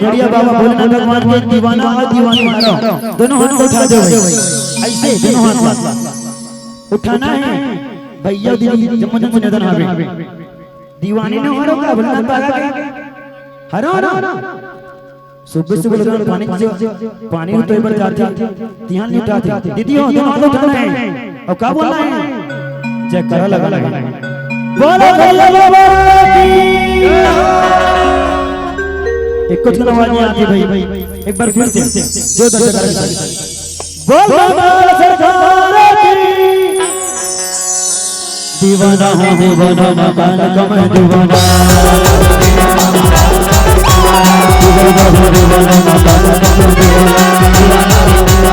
घड़िया बाबा भोलेनाथ भगवान के दीवाना और दीवानी मारो दोनों हाथ उठा दो ऐसे दोनों हाथ उठाना है भैया दीदी जम्मू निधन हावे दीवानी ने मारो का भोलेनाथ बाबा के हरो हरो सुबह सुबह लोग पानी तो एक बार जाते ध्यान नहीं उठाते दीदी हो दोनों हाथ उठाना है और क्या बोलना है जय करा लगा बोलो भैया बाबा की एक कुछ आवाज नहीं आती भाई एक बार फिर से जो बोल बाबा सरकार की दीवाना हूं दीवाना मकान का मैं दीवाना दीवाना हूं दीवाना मकान का मैं दीवाना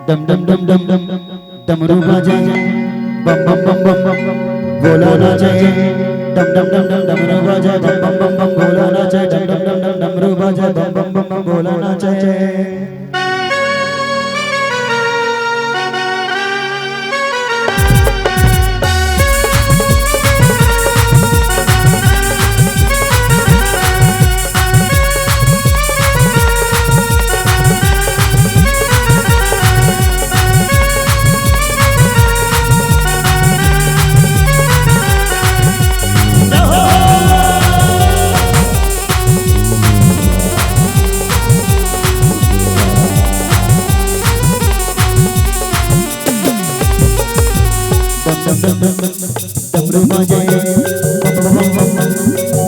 डम डम डम डम डम डमरू बाजे बम बम बम बम बम भोला नाचे डम डम डम डम डमरू बाजे बम बम बम बम भोला नाचे डम डम डम डम डमरू बाजे बम बम बम बम भोला नाचे। डमरू बाजे बम बम बम बम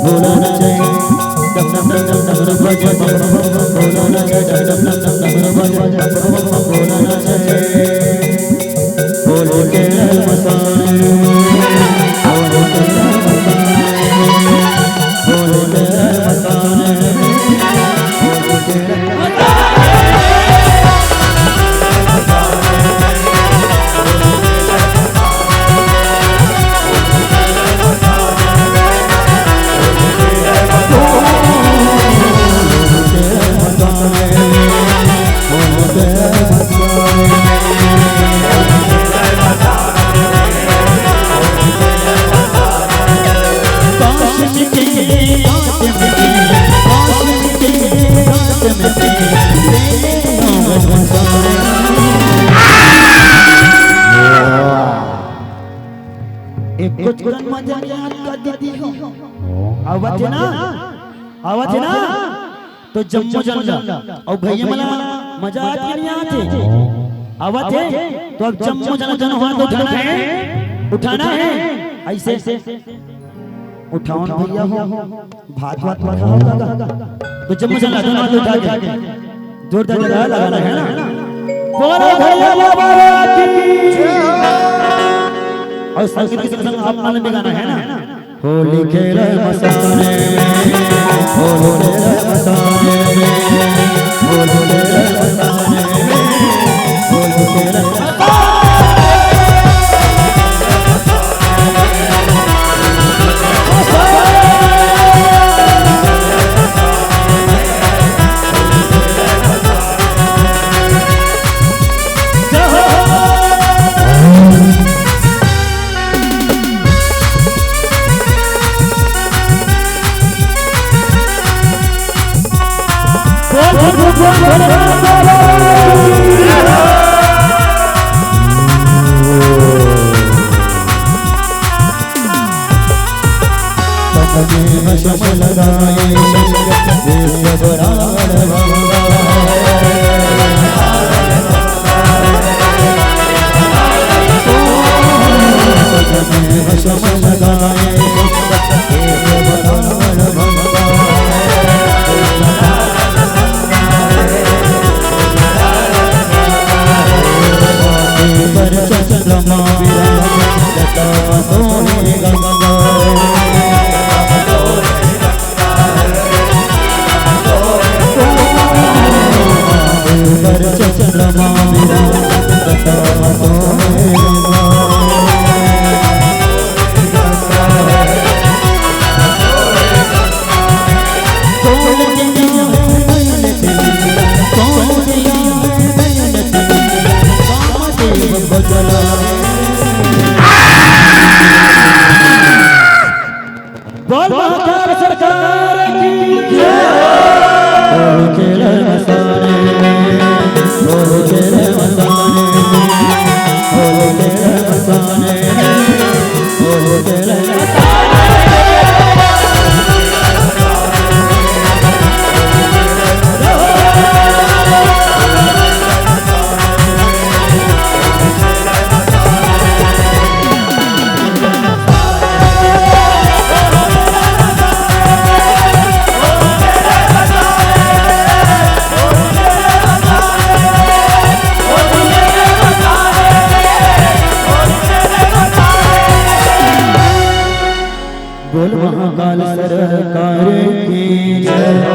भोला नाचे डम डम डम डम डमरू बाजे बम बम बम बम भोला नाचे डम डम डम डम डमरू बाजे बम बम बम बम भोला नाचे। भोले के मस्ताने भोले के मस्ताने भोले के मस्ताने भोले के कुछ मजा कर देती हो आवत है ना तो जम्मू जल्ला और भैया मला मजा आती नहीं आती आवत है तो अब जम्मू जल्ला जन हाथ उठाना है ऐसे उठाओ भैया हो भात भात होगा तो जम्मू जल्ला जन हाथ उठा के जोरदार लगाना है ना बोलो भैया बाबा की और संगीत के संग आप मालूम भी गाना है ना होली खेले मस्ताने होली खेले मस्ताने होली खेले मस्ताने होली खेले बोल महाकाल सरकार की जय। बोल खेले मस्ताने बोल खेले मस्ताने बोल खेले मस्ताने बोल खेले बोल महाकाल सरकार की जय।